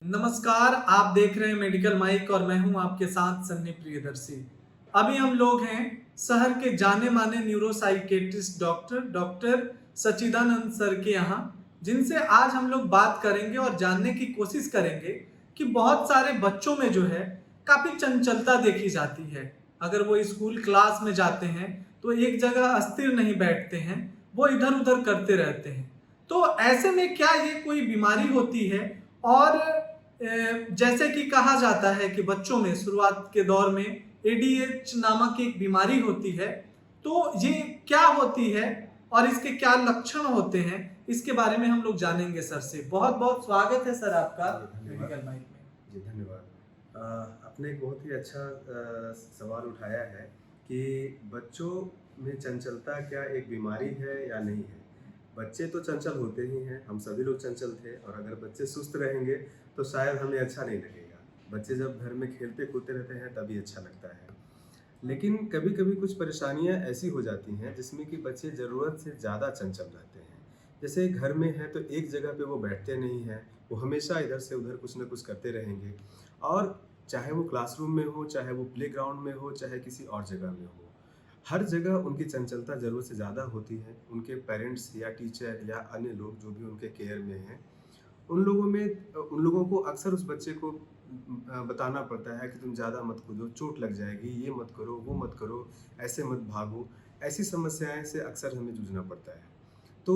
नमस्कार, आप देख रहे हैं मेडिकल माइक और मैं हूं आपके साथ सन्नी प्रियदर्शी। अभी हम लोग हैं शहर के जाने माने न्यूरोसाइकेट्रिस्ट डॉक्टर डॉक्टर सच्चिदानंद सर के यहाँ, जिनसे आज हम लोग बात करेंगे और जानने की कोशिश करेंगे कि बहुत सारे बच्चों में जो है काफी चंचलता देखी जाती है। अगर वो स्कूल क्लास में जाते हैं तो एक जगह अस्थिर नहीं बैठते हैं, वो इधर उधर करते रहते हैं। तो ऐसे में क्या ये कोई बीमारी होती है? और जैसे कि कहा जाता है कि बच्चों में शुरुआत के दौर में एडीएच नामक एक बीमारी होती है, तो ये क्या होती है और इसके क्या लक्षण होते हैं, इसके बारे में हम लोग जानेंगे सर से। बहुत बहुत स्वागत है सर आपका जी, धन्यवाद। मेडिकल माइक में। जी, धन्यवाद। आपने एक बहुत ही अच्छा सवाल उठाया है कि बच्चों में चंचलता क्या एक बीमारी है या नहीं है। बच्चे तो चंचल होते ही हैं, हम सभी लोग चंचल थे और अगर बच्चे सुस्त रहेंगे तो शायद हमें अच्छा नहीं लगेगा। बच्चे जब घर में खेलते कूदते रहते हैं तभी अच्छा लगता है। लेकिन कभी-कभी कुछ परेशानियाँ ऐसी हो जाती हैं जिसमें कि बच्चे ज़रूरत से ज़्यादा चंचल रहते हैं। जैसे घर में है तो एक जगह पे वो बैठते नहीं हैं, वो हमेशा इधर से उधर कुछ न कुछ करते रहेंगे और चाहे वो क्लासरूम में हो, चाहे वो प्लेग्राउंड में हो, चाहे किसी और जगह में हो। हर जगह उनकी चंचलता ज़रूरत से ज़्यादा होती है। उनके पेरेंट्स या टीचर या अन्य लोग जो भी उनके केयर में हैं, उन लोगों को अक्सर उस बच्चे को बताना पड़ता है कि तुम ज़्यादा मत कूदो, चोट लग जाएगी, ये मत करो, वो मत करो, ऐसे मत भागो। ऐसी समस्याएँ से अक्सर हमें जूझना पड़ता है। तो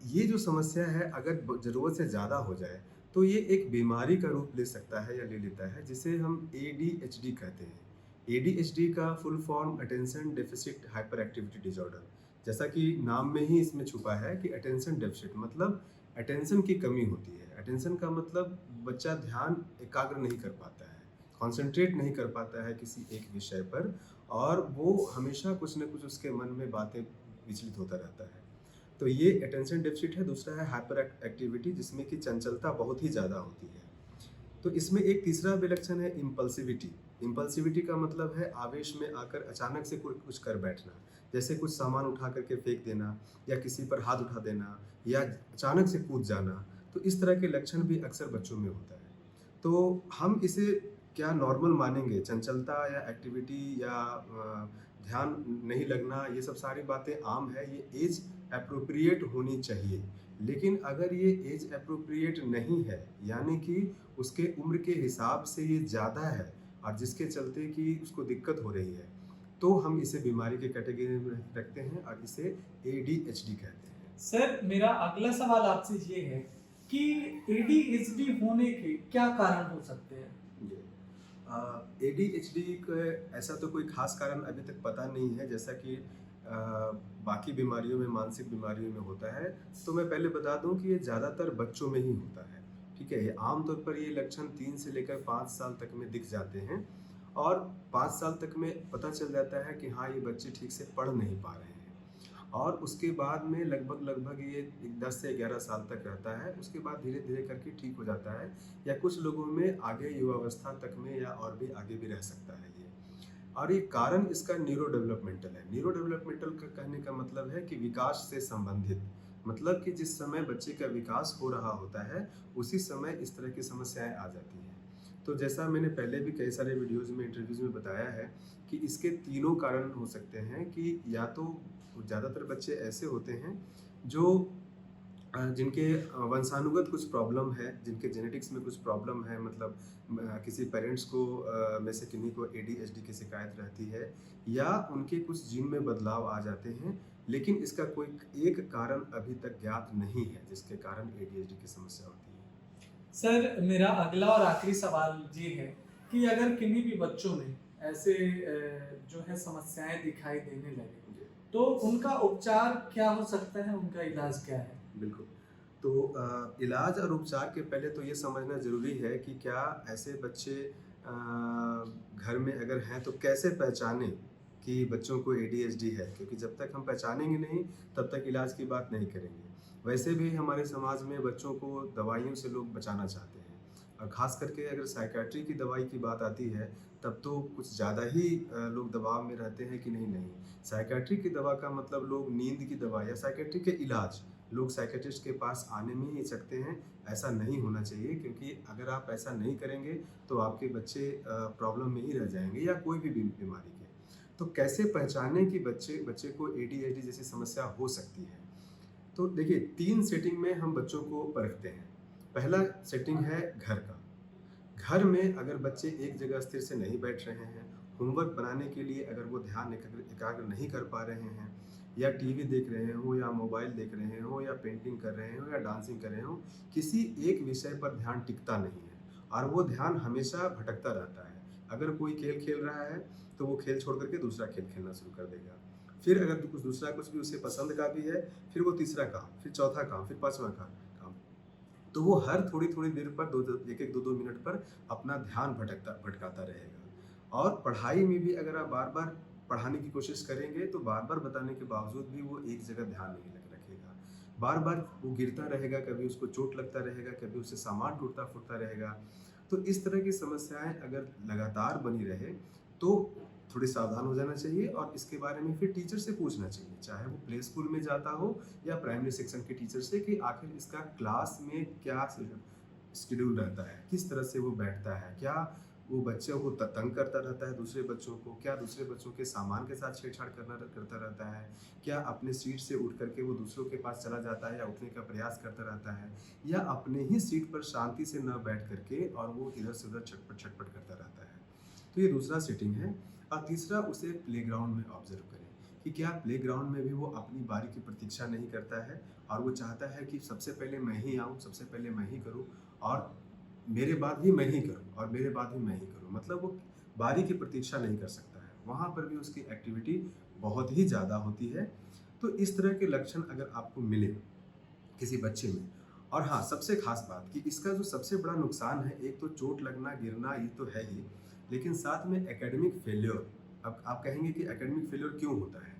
ये जो समस्या है अगर ज़रूरत से ज़्यादा हो जाए, तो ये एक बीमारी का रूप ले सकता है या ले लेता है जिसे हम एडीएचडी कहते हैं। एडीएचडी का full form attention deficit hyper activity disorder. जैसा कि नाम में ही इसमें छुपा है कि अटेंशन डेफिसिट मतलब अटेंशन की कमी होती है। अटेंशन का मतलब बच्चा ध्यान एकाग्र नहीं कर पाता है, कॉन्सन्ट्रेट नहीं कर पाता है किसी एक विषय पर और वो हमेशा कुछ न कुछ उसके मन में बातें विचलित होता रहता है। तो ये अटेंशन डेफिसिट है। दूसरा है हाइपर एक्टिविटी जिसमें कि चंचलता बहुत ही ज़्यादा होती है। तो इसमें एक तीसरा विलक्षण है इम्पल्सिविटी। इम्पल्सिविटी का मतलब है आवेश में आकर अचानक से कुछ कर बैठना। जैसे कुछ सामान उठा करके फेंक देना या किसी पर हाथ उठा देना या अचानक से कूद जाना। तो इस तरह के लक्षण भी अक्सर बच्चों में होता है। तो हम इसे क्या नॉर्मल मानेंगे? चंचलता या एक्टिविटी या ध्यान नहीं लगना ये सब सारी बातें आम है। ये एज एप्रोप्रिएट होनी चाहिए। लेकिन अगर ये एज एप्रोप्रिएट नहीं है यानी कि उसके उम्र के हिसाब से ये ज़्यादा है और जिसके चलते कि उसको दिक्कत हो रही है, तो हम इसे बीमारी के कैटेगरी में रखते हैं और इसे एडीएचडी कहते हैं। सर, मेरा अगला सवाल आपसे ये है कि एडीएचडी होने के क्या कारण हो सकते हैं? जी। एडीएचडी का ऐसा तो कोई खास कारण अभी तक पता नहीं है जैसा कि बाकी बीमारियों में मानसिक बीमारियों में होता है। तो मैं पहले बता दूं कि ये ज़्यादातर बच्चों में ही होता है। ठीक है, ये आमतौर पर ये लक्षण 3 से लेकर 5 साल तक में दिख जाते हैं और 5 साल तक में पता चल जाता है कि हाँ ये बच्चे ठीक से पढ़ नहीं पा रहे हैं और उसके बाद में लगभग ये 10 से 11 साल तक रहता है। उसके बाद धीरे-धीरे करके ठीक हो जाता है या कुछ लोगों में आगे युवावस्था तक में या और भी आगे भी रह सकता है ये। और ये कारण इसका न्यूरो डेवलपमेंटल है। न्यूरो डेवलपमेंटल का कहने का मतलब है कि विकास से संबंधित। मतलब कि जिस समय बच्चे का विकास हो रहा होता है, उसी समय इस तरह की समस्याएँ आ जाती हैं। तो जैसा मैंने पहले भी कई सारे वीडियोज़ में, इंटरव्यूज़ में बताया है कि इसके तीनों कारण हो सकते हैं कि या तो ज़्यादातर बच्चे ऐसे होते हैं जो जिनके वंशानुगत कुछ प्रॉब्लम है, जिनके जेनेटिक्स में कुछ प्रॉब्लम है मतलब किसी पेरेंट्स को में से किन्हीं को एडीएचडी की शिकायत रहती है या उनके कुछ जीन में बदलाव आ जाते हैं, लेकिन इसका कोई एक कारण अभी तक ज्ञात नहीं है जिसके कारण एडीएचडी की समस्या होती है। सर, मेरा अगला और आखिरी सवाल ये है कि अगर किन्हीं भी बच्चों में ऐसे जो है समस्याएं दिखाई देने लगे, जी, तो उनका उपचार क्या हो सकता है, उनका इलाज क्या है? बिल्कुल। तो इलाज और उपचार के पहले तो ये समझना ज़रूरी है कि क्या ऐसे बच्चे घर में अगर हैं तो कैसे पहचानें कि बच्चों को एडीएचडी है? क्योंकि जब तक हम पहचानेंगे नहीं, तब तक इलाज की बात नहीं करेंगे। वैसे भी हमारे समाज में बच्चों को दवाइयों से लोग बचाना चाहते हैं और ख़ास करके अगर साइकियाट्री की दवाई की बात आती है, तब तो कुछ ज़्यादा ही लोग दबाव में रहते हैं कि नहीं, नहीं। साइकियाट्री की दवा का मतलब लोग नींद की दवा या साइकियाट्री के इलाज लोग साइकियाट्रिस्ट के पास आने में ही हिचकते हैं। ऐसा नहीं होना चाहिए, क्योंकि अगर आप ऐसा नहीं करेंगे तो आपके बच्चे प्रॉब्लम में ही रह जाएंगे या कोई भी बीमारी के। तो कैसे पहचानें कि बच्चे को एडीएचडी जैसी समस्या हो सकती है? तो देखिए, 3 सेटिंग में हम बच्चों को परखते हैं। पहला सेटिंग है घर का। घर में अगर बच्चे एक जगह स्थिर से नहीं बैठ रहे हैं, होमवर्क बनाने के लिए अगर वो ध्यान एकाग्र नहीं कर पा रहे हैं, या टीवी देख रहे हो, या मोबाइल देख रहे हो, या पेंटिंग कर रहे हो, या डांसिंग कर रहे हो, किसी एक विषय पर ध्यान टिकता नहीं है और वो ध्यान हमेशा भटकता रहता है। अगर कोई खेल खेल रहा है तो वो खेल छोड़ करके दूसरा खेल खेलना शुरू कर देगा। फिर अगर कुछ भी उसे पसंद का भी है, फिर वो तीसरा काम, फिर चौथा काम, फिर पांचवा काम। तो वो हर थोड़ी देर पर 2 मिनट पर अपना ध्यान भटकाता रहेगा। और पढ़ाई में भी अगर आप बार बार पढ़ाने की कोशिश करेंगे तो बार बार बताने के बावजूद भी वो एक जगह ध्यान नहीं रखेगा। बार बार वो गिरता रहेगा, कभी उसको चोट लगता रहेगा, कभी उससे सामान टूटता फूटता रहेगा। तो इस तरह की समस्याएं अगर लगातार बनी रहे तो थोड़ी सावधान हो जाना चाहिए, और इसके बारे में फिर टीचर से पूछना चाहिए, चाहे वो प्ले स्कूल में जाता हो या प्राइमरी सेक्शन के टीचर से, कि आखिर इसका क्लास में क्या शेड्यूल रहता है, किस तरह से वो बैठता है, क्या वो बच्चों को तंग करता रहता है दूसरे बच्चों को, क्या दूसरे बच्चों के सामान के साथ छेड़छाड़ करता रहता है, क्या अपने सीट से उठ करके वो दूसरों के पास चला जाता है या उठने का प्रयास करता रहता है, या अपने ही सीट पर शांति से न बैठ करके और वो इधर से उधर छटपट करता रहता है। तो ये दूसरा सेटिंग है। और तीसरा, उसे प्लेग्राउंड में ऑब्जर्व करें कि क्या प्लेग्राउंड में भी वो अपनी बारी की प्रतीक्षा नहीं करता है और वो चाहता है कि सबसे पहले मैं ही आऊँ, सबसे पहले मैं ही करूँ, और मेरे बाद ही मैं ही करूँ, और मेरे बाद ही मैं ही करूँ। मतलब वो बारी की प्रतीक्षा नहीं कर सकता है, वहाँ पर भी उसकी एक्टिविटी बहुत ही ज़्यादा होती है। तो इस तरह के लक्षण अगर आपको मिले किसी बच्चे में, और हाँ, सबसे खास बात कि इसका जो सबसे बड़ा नुकसान है, एक तो चोट लगना, गिरना, ये तो है ही, लेकिन साथ में एकेडमिक फेल्योर। अब आप कहेंगे कि एकेडमिक फेल्योर क्यों होता है?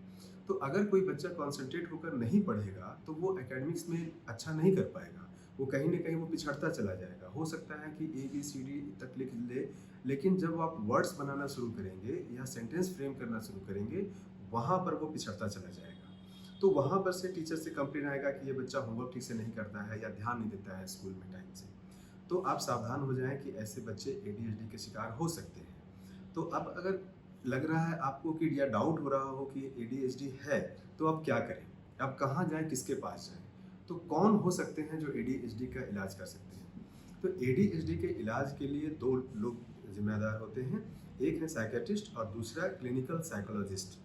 तो अगर कोई बच्चा कॉन्सेंट्रेट होकर नहीं पढ़ेगा तो वो एकेडमिक्स में अच्छा नहीं कर पाएगा, वो कहीं ना कहीं वो पिछड़ता चला जाएगा। हो सकता है कि ABCD तक लिख ले, लेकिन जब आप वर्ड्स बनाना शुरू करेंगे या सेंटेंस फ्रेम करना शुरू करेंगे, वहाँ पर वो पिछड़ता चला जाएगा। तो वहाँ पर से टीचर से कंप्लेन आएगा कि ये बच्चा होमवर्क ठीक से नहीं करता है या ध्यान नहीं देता है स्कूल में टाइम से। तो आप सावधान हो जाएं कि ऐसे बच्चे ADHD के शिकार हो सकते हैं। तो अब अगर लग रहा है आपको कि, या डाउट हो रहा हो कि ADHD है, तो आप क्या करें? आप कहाँ जाएं, किसके पास जाएं? तो कौन हो सकते हैं जो ADHD का इलाज कर सकते हैं? तो ADHD के इलाज के लिए 2 लोग जिम्मेदार होते हैं। एक है साइकियाट्रिस्ट और दूसरा क्लिनिकल साइकोलॉजिस्ट।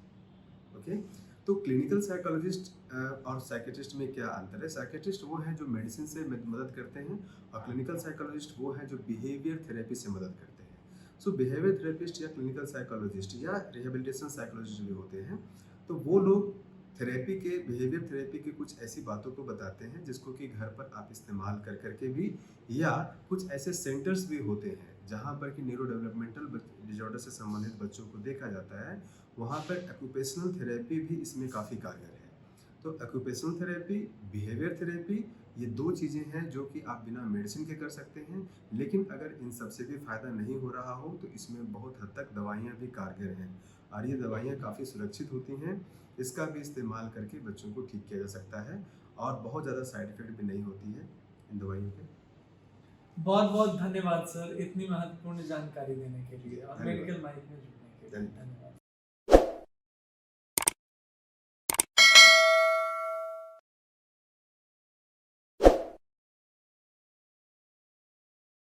ओके, तो क्लिनिकल साइकोलॉजिस्ट और साइकियाट्रिस्ट में क्या अंतर है? साइकियाट्रिस्ट वो हैं जो मेडिसिन से मदद करते हैं, और क्लिनिकल साइकोलॉजिस्ट वो हैं जो बिहेवियर थेरेपी से मदद करते हैं। सो बिहेवियर थेरेपिस्ट या क्लिनिकल साइकोलॉजिस्ट या रिहेबिलिटेशन साइकोलॉजिस्ट जो होते हैं, तो वो लोग थेरेपी के, बिहेवियर थेरेपी के कुछ ऐसी बातों को बताते हैं जिसको कि घर पर आप इस्तेमाल कर करके भी, या कुछ ऐसे सेंटर्स भी होते हैं जहाँ पर कि न्यूरो डेवलपमेंटल डिजॉर्डर से संबंधित बच्चों को देखा जाता है, वहाँ पर एक्यूपेशनल थेरेपी भी इसमें काफ़ी कारगर है। तो एक्यूपेशनल थेरेपी, बिहेवियर थेरेपी, ये 2 चीज़ें हैं जो कि आप बिना मेडिसिन के कर सकते हैं। लेकिन अगर इन सब से भी फ़ायदा नहीं हो रहा हो तो इसमें बहुत हद तक दवाइयाँ भी कारगर हैं, और ये दवाइयाँ काफ़ी सुरक्षित होती हैं। इसका भी इस्तेमाल करके बच्चों को ठीक किया जा सकता है, और बहुत ज़्यादा साइड इफ़ेक्ट भी नहीं होती है इन दवाइयों के। बहुत बहुत धन्यवाद सर, इतनी महत्वपूर्ण जानकारी देने के लिए और धन्यवाद। मेडिकल माइक में जुड़ने के लिए धन्यवाद। धन्यवाद।